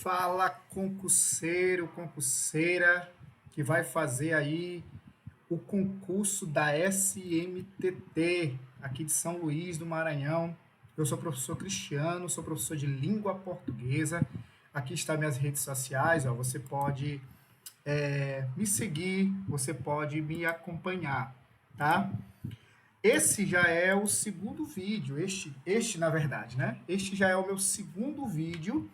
Fala concurseiro, concurseira que vai fazer aí o concurso da SMTT aqui de São Luís do Maranhão. Eu sou o professor Cristiano, sou professor de língua portuguesa. Aqui estão minhas redes sociais, ó, você pode me seguir, você pode me acompanhar, tá? Esse já é o segundo vídeo, este na verdade, né? Este já é o meu segundo vídeo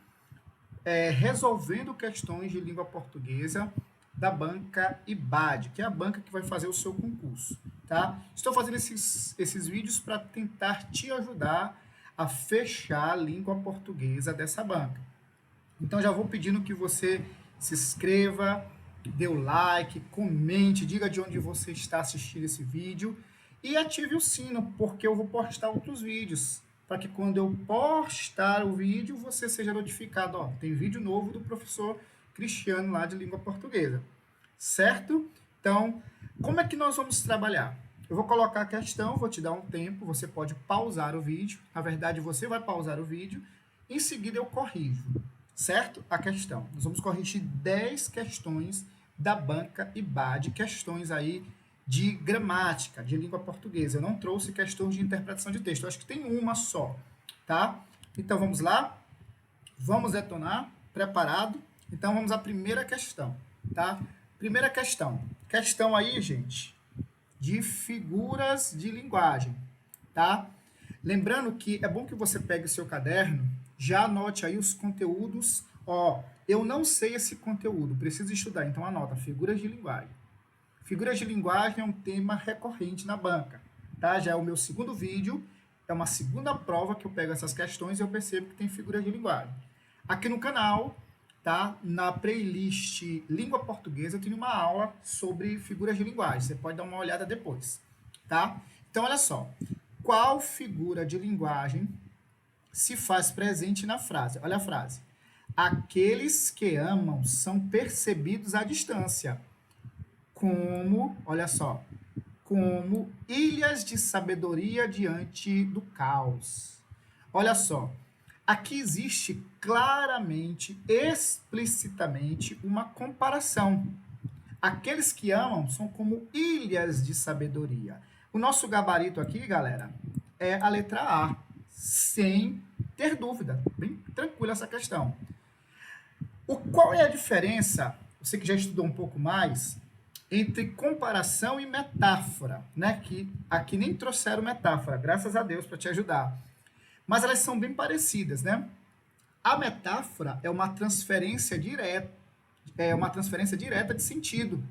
resolvendo questões de língua portuguesa da banca IBAD, que é a banca que vai fazer o seu concurso, tá? Estou fazendo esses vídeos para tentar te ajudar a fechar a língua portuguesa dessa banca. Então já vou pedindo que você se inscreva, dê o like, comente, diga de onde você está assistindo esse vídeo e ative o sino, porque eu vou postar outros vídeos, para que quando eu postar o vídeo, você seja notificado. Ó, tem vídeo novo do professor Cristiano lá de língua portuguesa, certo? Então, como é que nós vamos trabalhar? Eu vou colocar a questão, vou te dar um tempo, você pode pausar o vídeo. Na verdade, você vai pausar o vídeo, em seguida eu corrijo, certo? A questão. Nós vamos corrigir 10 questões da banca IBAD, questões aí de gramática, de língua portuguesa. Eu não trouxe questões de interpretação de texto, eu acho que tem uma só, tá? Então, vamos lá? Vamos detonar? Preparado? Então, vamos à primeira questão, tá? Primeira questão. Questão aí, gente, de figuras de linguagem, tá? Lembrando que é bom que você pegue o seu caderno, já anote aí os conteúdos. Ó, eu não sei esse conteúdo, preciso estudar, então anota, figuras de linguagem. Figuras de linguagem é um tema recorrente na banca, tá? Já é o meu segundo vídeo, é uma segunda prova que eu pego essas questões e eu percebo que tem figuras de linguagem. Aqui no canal, tá? Na playlist Língua Portuguesa, eu tenho uma aula sobre figuras de linguagem, você pode dar uma olhada depois, tá? Então, olha só, qual figura de linguagem se faz presente na frase? Olha a frase. Aqueles que amam são percebidos à distância, como, olha só, como ilhas de sabedoria diante do caos. Olha só, aqui existe claramente, explicitamente, uma comparação. Aqueles que amam são como ilhas de sabedoria. O nosso gabarito aqui, galera, é a letra A, sem ter dúvida. Bem tranquila essa questão. Qual é a diferença, você que já estudou um pouco mais, entre comparação e metáfora, né? Que aqui nem trouxeram metáfora, graças a Deus, para te ajudar. Mas elas são bem parecidas, né? A metáfora é uma transferência direta, de sentido,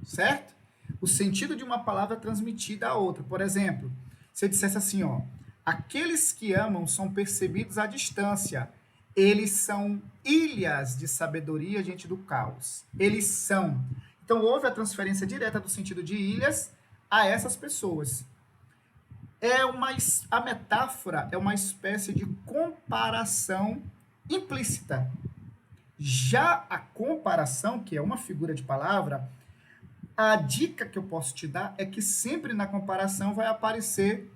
certo? O sentido de uma palavra transmitida a outra. Por exemplo, se eu dissesse assim, ó, aqueles que amam são percebidos à distância. Eles são ilhas de sabedoria diante do caos. Eles são. Então, houve a transferência direta do sentido de ilhas a essas pessoas. A metáfora é uma espécie de comparação implícita. Já a comparação, que é uma figura de palavra, a dica que eu posso te dar é que sempre na comparação vai aparecer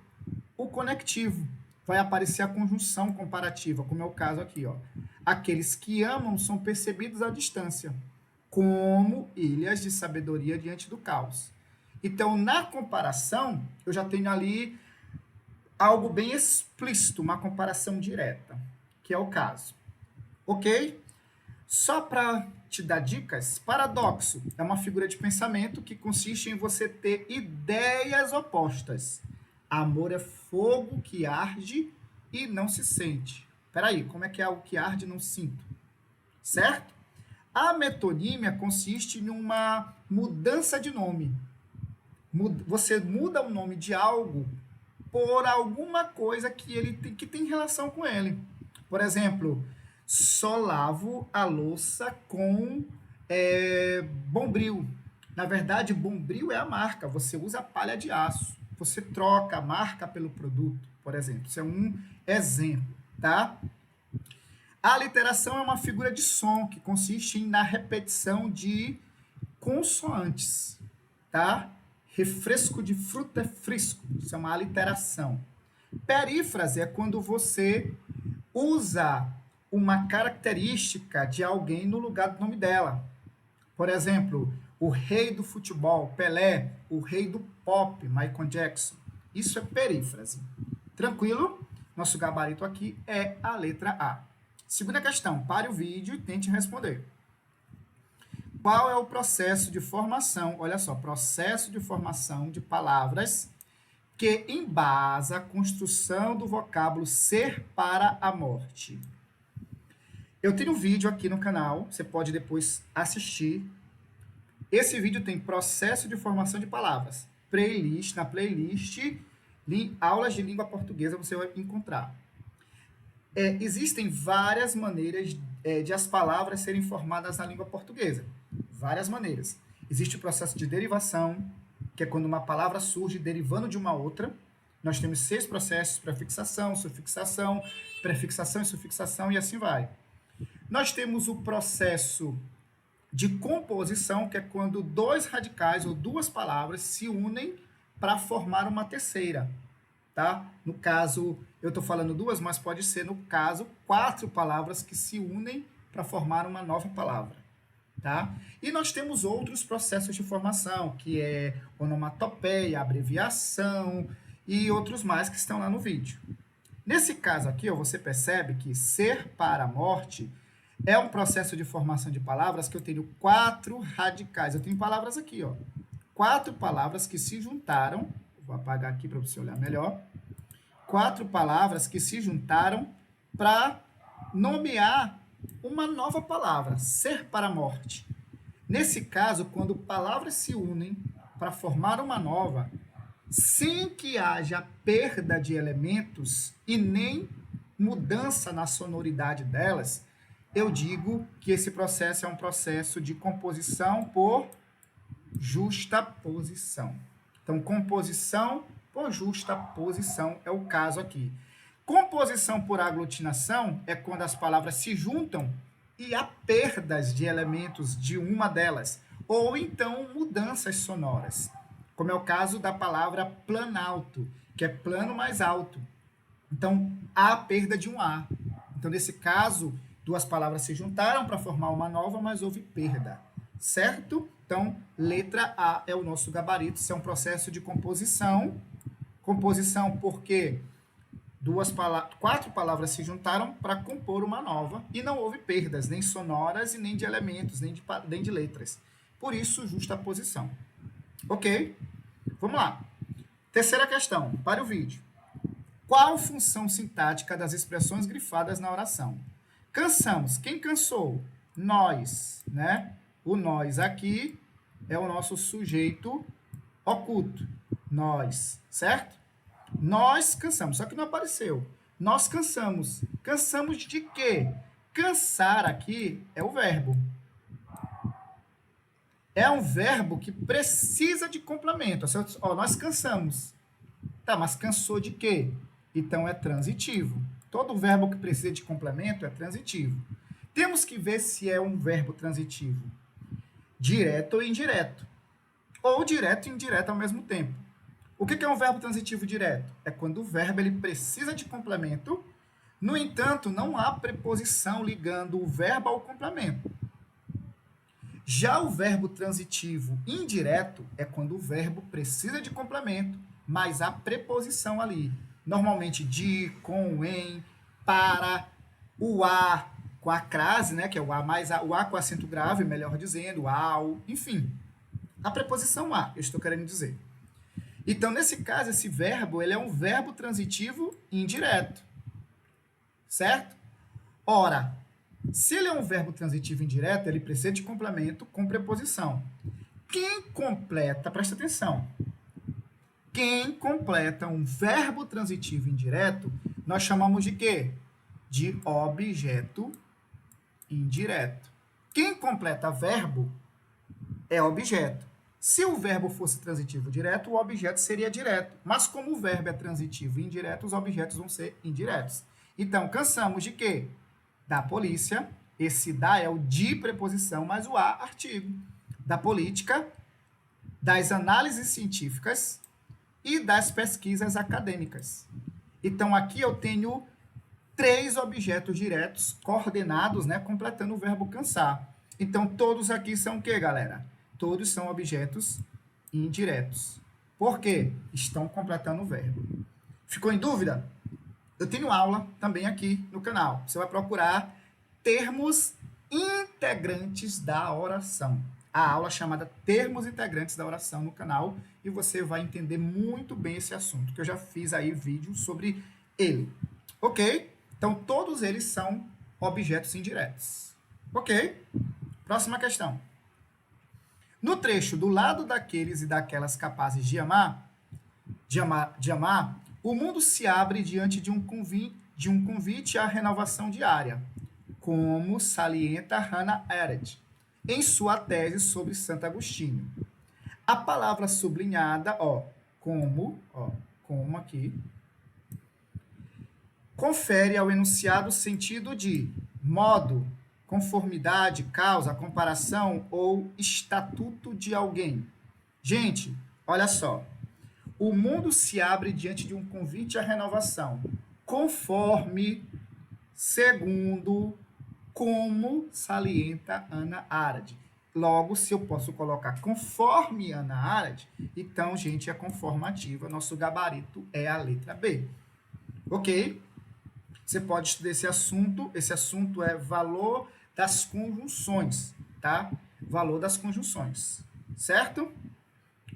o conectivo, vai aparecer a conjunção comparativa, como é o caso aqui, ó. Aqueles que amam são percebidos à distância, como ilhas de sabedoria diante do caos. Então, na comparação, eu já tenho ali algo bem explícito, uma comparação direta, que é o caso. Ok? Só para te dar dicas, paradoxo é uma figura de pensamento que consiste em você ter ideias opostas. Amor é fogo que arde e não se sente. Peraí, como é que é algo que arde e não sinto? Certo? A metonímia consiste em uma mudança de nome. Você muda o nome de algo por alguma coisa que tem relação com ele. Por exemplo, só lavo a louça com Bombril. Na verdade, Bombril é a marca. Você usa palha de aço. Você troca a marca pelo produto, por exemplo. Isso é um exemplo, tá? A aliteração é uma figura de som que consiste na repetição de consoantes, tá? Refresco de fruta é frisco, isso é uma aliteração. Perífrase é quando você usa uma característica de alguém no lugar do nome dela. Por exemplo, o rei do futebol, Pelé, o rei do pop, Michael Jackson. Isso é perífrase. Tranquilo? Nosso gabarito aqui é a letra A. Segunda questão, pare o vídeo e tente responder. Qual é o processo de formação? Olha só, processo de formação de palavras que embasa a construção do vocábulo ser para a morte. Eu tenho um vídeo aqui no canal, você pode depois assistir. Esse vídeo tem processo de formação de palavras. Playlist, na playlist, aulas de língua portuguesa você vai encontrar. Existem várias maneiras de as palavras serem formadas na língua portuguesa. Várias maneiras. Existe o processo de derivação, que é quando uma palavra surge derivando de uma outra. Nós temos 6 processos: prefixação, sufixação, prefixação e sufixação, e assim vai. Nós temos o processo de composição, que é quando 2 radicais ou 2 palavras se unem para formar uma terceira. Tá? No caso, eu estou falando 2, mas pode ser, no caso, 4 palavras que se unem para formar uma nova palavra. Tá? E nós temos outros processos de formação, que é onomatopeia, abreviação e outros mais que estão lá no vídeo. Nesse caso aqui, você percebe que ser para a morte é um processo de formação de palavras que eu tenho 4 radicais. Eu tenho palavras aqui, 4 palavras que se juntaram. Vou apagar aqui para você olhar melhor. 4 palavras que se juntaram para nomear uma nova palavra, ser para a morte. Nesse caso, quando palavras se unem para formar uma nova, sem que haja perda de elementos e nem mudança na sonoridade delas, eu digo que esse processo é um processo de composição por justaposição. Então, composição por justaposição é o caso aqui. Composição por aglutinação é quando as palavras se juntam e há perdas de elementos de uma delas, ou então mudanças sonoras, como é o caso da palavra planalto, que é plano mais alto. Então, há perda de um A. Então, nesse caso, 2 palavras se juntaram para formar uma nova, mas houve perda, certo? Então, letra A é o nosso gabarito, isso é um processo de composição. Composição porque 4 palavras se juntaram para compor uma nova e não houve perdas, nem sonoras e nem de elementos, nem de letras. Por isso, justaposição. Ok? Vamos lá. Terceira questão, para o vídeo. Qual função sintática das expressões grifadas na oração? Cansamos. Quem cansou? Nós, né? O nós aqui é o nosso sujeito oculto. Nós, certo? Nós cansamos, só que não apareceu. Nós cansamos. Cansamos de quê? Cansar aqui é o verbo. É um verbo que precisa de complemento. Nós cansamos. Tá, mas cansou de quê? Então é transitivo. Todo verbo que precisa de complemento é transitivo. Temos que ver se é um verbo transitivo direto ou indireto. Ou direto e indireto ao mesmo tempo. O que é um verbo transitivo direto? É quando o verbo ele precisa de complemento, no entanto, não há preposição ligando o verbo ao complemento. Já o verbo transitivo indireto é quando o verbo precisa de complemento, mas há preposição ali. Normalmente de, com, em, para, o a com a crase, né, que é o a mais o a com acento grave, melhor dizendo, ao, enfim. A preposição a, eu estou querendo dizer. Então, nesse caso, esse verbo ele é um verbo transitivo indireto. Certo? Ora, se ele é um verbo transitivo indireto, ele precisa de complemento com preposição. Quem completa, presta atenção, quem completa um verbo transitivo indireto, nós chamamos de quê? De objeto indireto. Quem completa verbo é objeto. Se o verbo fosse transitivo direto, o objeto seria direto. Mas como o verbo é transitivo e indireto, os objetos vão ser indiretos. Então, cansamos de quê? Da polícia. Esse da é o de preposição, mas o a, artigo. Da política, das análises científicas e das pesquisas acadêmicas. Então, aqui eu tenho 3 objetos diretos coordenados, né, completando o verbo cansar. Então, todos aqui são o quê, galera? Todos são objetos indiretos. Por quê? Estão completando o verbo. Ficou em dúvida? Eu tenho aula também aqui no canal. Você vai procurar termos integrantes da oração. A aula chamada Termos Integrantes da Oração no canal e você vai entender muito bem esse assunto, que eu já fiz aí vídeo sobre ele. Ok? Então, todos eles são objetos indiretos. Ok? Próxima questão. No trecho do lado daqueles e daquelas capazes de amar, o mundo se abre diante de um convite à renovação diária, como salienta Hannah Arendt em sua tese sobre Santo Agostinho. A palavra sublinhada, como aqui, confere ao enunciado sentido de modo, conformidade, causa, comparação ou estatuto de alguém. Gente, olha só. O mundo se abre diante de um convite à renovação, conforme, segundo, como salienta Hannah Arendt. Logo, se eu posso colocar conforme Hannah Arendt, então, gente, é conformativa. Nosso gabarito é a letra B. Ok? Você pode estudar esse assunto. Esse assunto é valor das conjunções, tá? Valor das conjunções, certo?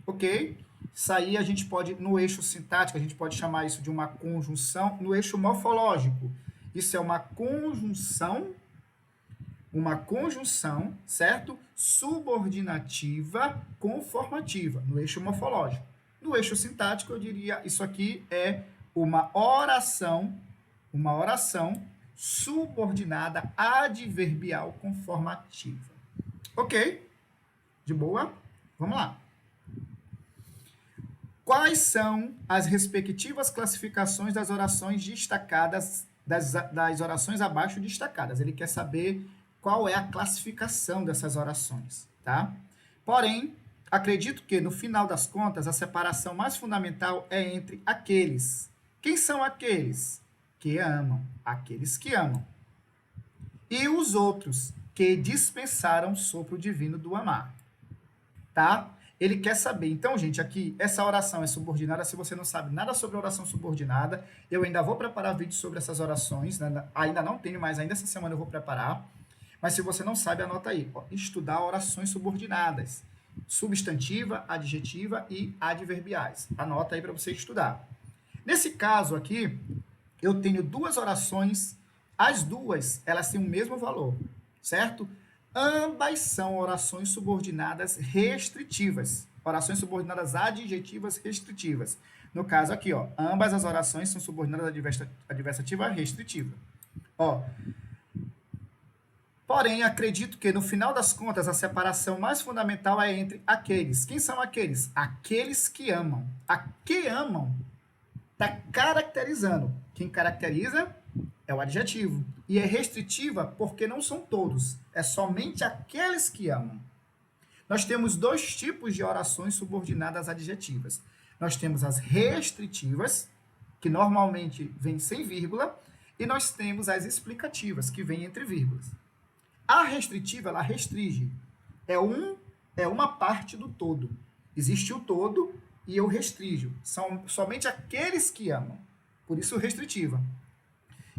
Ok? Isso aí a gente pode, no eixo sintático, a gente pode chamar isso de uma conjunção. No eixo morfológico, isso é uma conjunção, certo? Subordinativa conformativa, no eixo morfológico. No eixo sintático, eu diria, isso aqui é uma oração subordinada adverbial conformativa. Ok? De boa? Vamos lá. Quais são as respectivas classificações das orações destacadas, das orações abaixo destacadas? Ele quer saber qual é a classificação dessas orações, tá? Porém, acredito que, no final das contas, a separação mais fundamental é entre aqueles. Quem são aqueles? Que amam, aqueles que amam. E os outros, que dispensaram o sopro divino do amar. Tá? Ele quer saber. Então, gente, aqui, essa oração é subordinada. Se você não sabe nada sobre oração subordinada, eu ainda vou preparar vídeo sobre essas orações. Né? Ainda não tenho, mas ainda essa semana eu vou preparar. Mas se você não sabe, anota aí. Estudar orações subordinadas. Substantiva, adjetiva e adverbiais. Anota aí para você estudar. Nesse caso aqui, eu tenho duas orações. As duas, elas têm o mesmo valor, certo? Ambas são orações subordinadas restritivas. Orações subordinadas adjetivas restritivas. No caso aqui, ambas as orações são subordinadas adversativa restritiva. Porém, acredito que, no final das contas, a separação mais fundamental é entre aqueles. Quem são aqueles? Aqueles que amam. A que amam está caracterizando. Quem caracteriza é o adjetivo. E é restritiva porque não são todos. É somente aqueles que amam. Nós temos dois tipos de orações subordinadas adjetivas. Nós temos as restritivas, que normalmente vêm sem vírgula, e nós temos as explicativas, que vêm entre vírgulas. A restritiva, ela restringe. É uma parte do todo. Existe o todo e eu restringo. São somente aqueles que amam. Por isso, restritiva.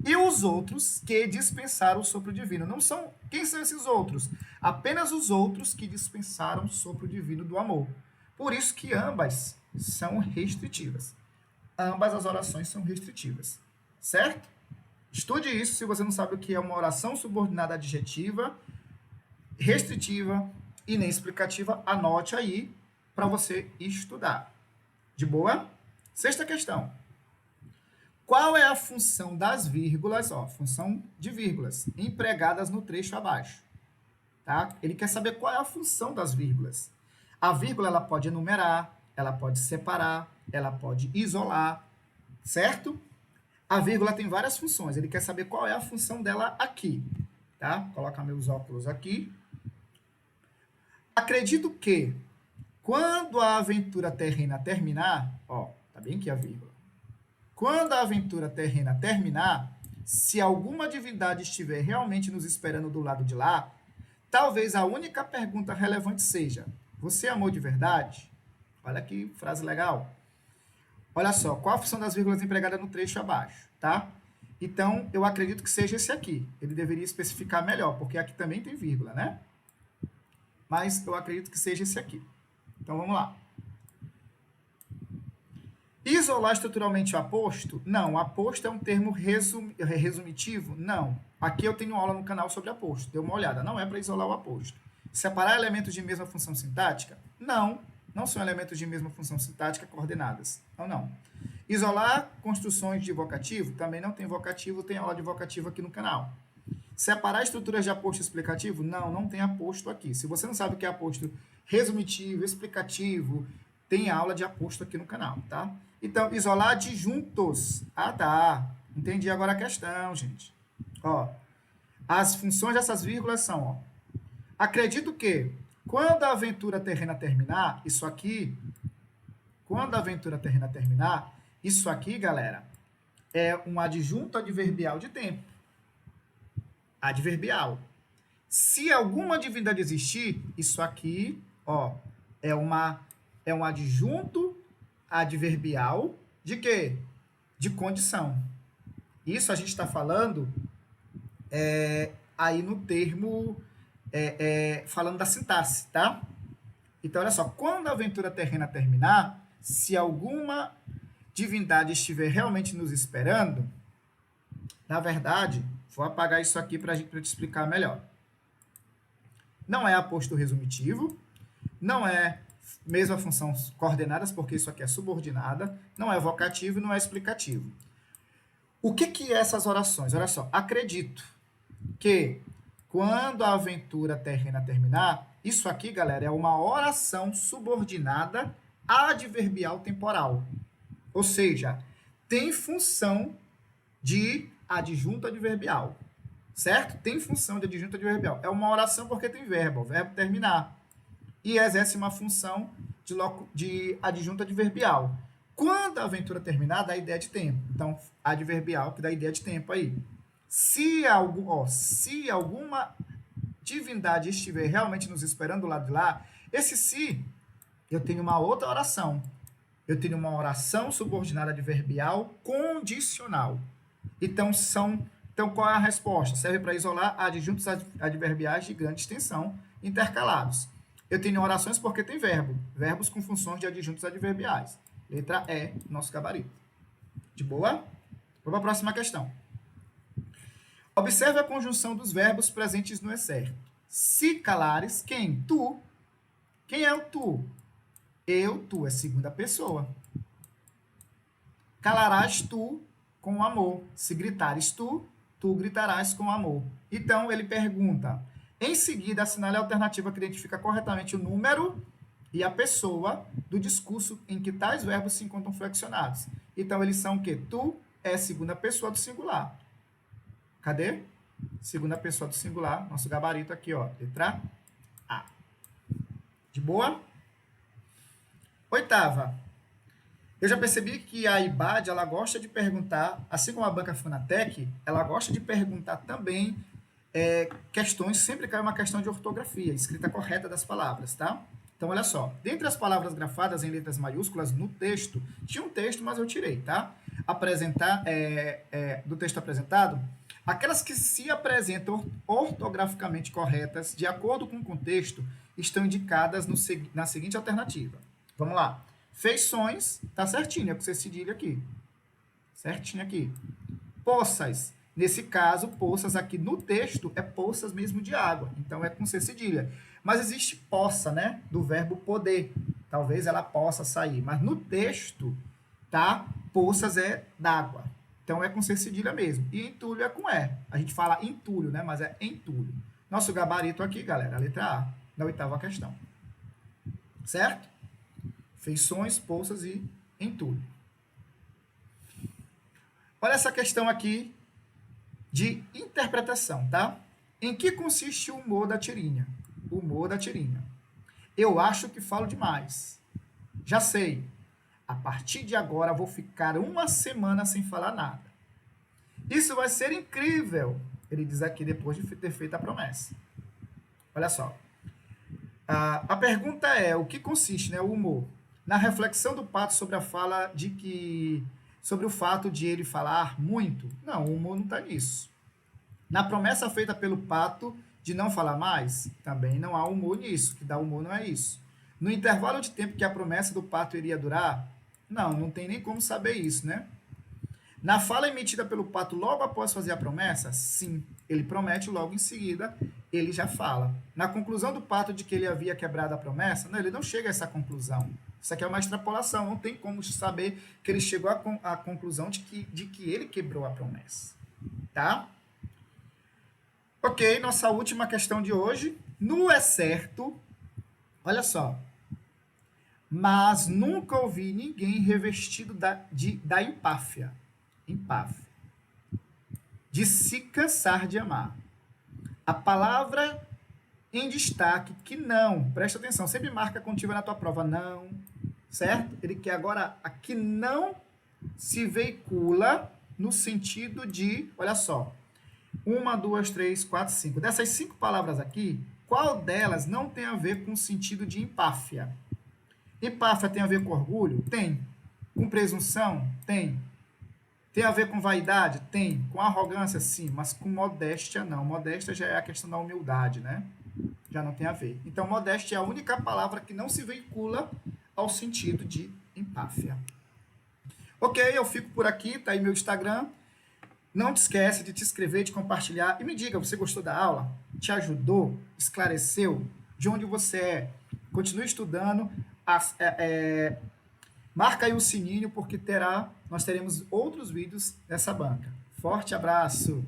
E os outros que dispensaram o sopro divino. Não são. Quem são esses outros? Apenas os outros que dispensaram o sopro divino do amor. Por isso que ambas são restritivas. Ambas as orações são restritivas. Certo? Estude isso se você não sabe o que é uma oração subordinada adjetiva, restritiva e nem explicativa. Anote aí para você estudar. De boa? Sexta questão. Qual é a função das vírgulas, função de vírgulas, empregadas no trecho abaixo? Tá? Ele quer saber qual é a função das vírgulas. A vírgula ela pode enumerar, ela pode separar, ela pode isolar, certo? A vírgula tem várias funções. Ele quer saber qual é a função dela aqui. Tá? Vou colocar meus óculos aqui. Acredito que, quando a aventura terrena terminar, tá bem aqui a vírgula. Quando a aventura terrena terminar, se alguma divindade estiver realmente nos esperando do lado de lá, talvez a única pergunta relevante seja: você amou de verdade? Olha que frase legal. Olha só, qual a função das vírgulas empregada no trecho abaixo, tá? Então, eu acredito que seja esse aqui. Ele deveria especificar melhor, porque aqui também tem vírgula, né? Mas eu acredito que seja esse aqui. Então, vamos lá. Isolar estruturalmente o aposto? Não. Aposto é um termo resumitivo? Não. Aqui eu tenho aula no canal sobre aposto. Dê uma olhada. Não é para isolar o aposto. Separar elementos de mesma função sintática? Não. Não são elementos de mesma função sintática coordenadas. Não. Isolar construções de vocativo? Também não tem vocativo. Tem aula de vocativo aqui no canal. Separar estruturas de aposto explicativo? Não, não tem aposto aqui. Se você não sabe o que é aposto resumitivo, explicativo, tem aula de aposto aqui no canal, tá? Então, isolar adjuntos. Ah, tá. Entendi agora a questão, gente. Ó, as funções dessas vírgulas são, ó. Acredito que, quando a aventura terrena terminar, isso aqui, galera, é um adjunto adverbial de tempo. Adverbial. Se alguma divindade existir, isso aqui, ó, é um adjunto adverbial de quê? De condição. Isso a gente está falando aí no termo, falando da sintaxe, tá? Então, olha só, quando a aventura terrena terminar, se alguma divindade estiver realmente nos esperando, na verdade, vou apagar isso aqui para te explicar melhor. Não é aposto resumitivo, não é mesma função coordenadas, porque isso aqui é subordinada, não é vocativo e não é explicativo. O que é essas orações? Olha só, acredito que quando a aventura terrena terminar, isso aqui, galera, é uma oração subordinada adverbial temporal. Ou seja, tem função de adjunto adverbial, certo? Tem função de adjunto adverbial. É uma oração porque tem verbo, o verbo terminar. E exerce uma função de adjunto adverbial. Quando a aventura terminar, dá ideia de tempo. Então, adverbial que dá ideia de tempo aí. Se alguma divindade estiver realmente nos esperando do lado de lá, esse se, eu tenho uma outra oração. Eu tenho uma oração subordinada adverbial condicional. Então, qual é a resposta? Serve para isolar adjuntos adverbiais de grande extensão intercalados. Eu tenho orações porque tem verbo. Verbos com funções de adjuntos adverbiais. Letra E, nosso gabarito. De boa? Vamos para a próxima questão. Observe a conjunção dos verbos presentes no excerto. Se calares, quem? Tu. Quem é o tu? Eu, tu, é segunda pessoa. Calarás tu com amor. Se gritares tu, tu gritarás com amor. Então, ele pergunta. Em seguida, assinale a alternativa que identifica corretamente o número e a pessoa do discurso em que tais verbos se encontram flexionados. Então, eles são o quê? Tu é segunda pessoa do singular. Cadê? Segunda pessoa do singular. Nosso gabarito aqui, ó. Letra A. De boa? Oitava. Eu já percebi que a IBAD, ela gosta de perguntar, assim como a Banca Funatec, ela gosta de perguntar também questões, sempre cai uma questão de ortografia, escrita correta das palavras, tá? Então, olha só. Dentre as palavras grafadas em letras maiúsculas no texto, tinha um texto, mas eu tirei, tá? Do texto apresentado, aquelas que se apresentam ortograficamente corretas, de acordo com o contexto, estão indicadas na seguinte alternativa. Vamos lá. Feições, tá certinho, é com C cedilha aqui. Certinho aqui. Poças. Nesse caso, poças aqui no texto é poças mesmo de água. Então, é com C cedilha. Mas existe poça, né? Do verbo poder. Talvez ela possa sair. Mas no texto, tá? Poças é d'água. Então, é com C cedilha mesmo. E entulho é com E. A gente fala entulho, né? Mas é entulho. Nosso gabarito aqui, galera, a letra A, da oitava questão. Certo? Feições, poças e entulho. Olha essa questão aqui de interpretação, tá? Em que consiste o humor da tirinha? O humor da tirinha. Eu acho que falo demais. Já sei. A partir de agora vou ficar uma semana sem falar nada. Isso vai ser incrível, ele diz aqui depois de ter feito a promessa. Olha só. A pergunta é, o que consiste, né, o humor? Na reflexão do Pato sobre a fala de que... sobre o fato de ele falar muito? Não, o humor não está nisso. Na promessa feita pelo Pato de não falar mais? Também não há humor nisso, que dá humor não é isso. No intervalo de tempo que a promessa do Pato iria durar? Não, não tem nem como saber isso, né? Na fala emitida pelo Pato logo após fazer a promessa? Sim, ele promete logo em seguida, ele já fala. Na conclusão do Pato de que ele havia quebrado a promessa? Não, ele não chega a essa conclusão. Isso aqui é uma extrapolação, não tem como saber que ele chegou à conclusão de que ele quebrou a promessa. Tá? Ok, nossa última questão de hoje. Nu é certo, olha só, mas nunca ouvi ninguém revestido da empáfia. Empáfia. De se cansar de amar. A palavra em destaque que não, presta atenção, sempre marca contigo na tua prova, não, certo? Ele quer agora a que não se veicula no sentido de, olha só, 1, 2, 3, 4, 5. Dessas 5 palavras aqui, qual delas não tem a ver com o sentido de empáfia? Empáfia tem a ver com orgulho? Tem. Com presunção? Tem. Tem a ver com vaidade? Tem. Com arrogância? Sim. Mas com modéstia, não. Modéstia já é a questão da humildade, né? Já não tem a ver. Então, modéstia é a única palavra que não se veicula ao sentido de empáfia. Ok, eu fico por aqui. Tá aí meu Instagram. Não te esquece de te inscrever, de compartilhar. E me diga, você gostou da aula? Te ajudou? Esclareceu? De onde você é? Continue estudando. Marca aí o sininho, porque nós teremos outros vídeos dessa banca. Forte abraço!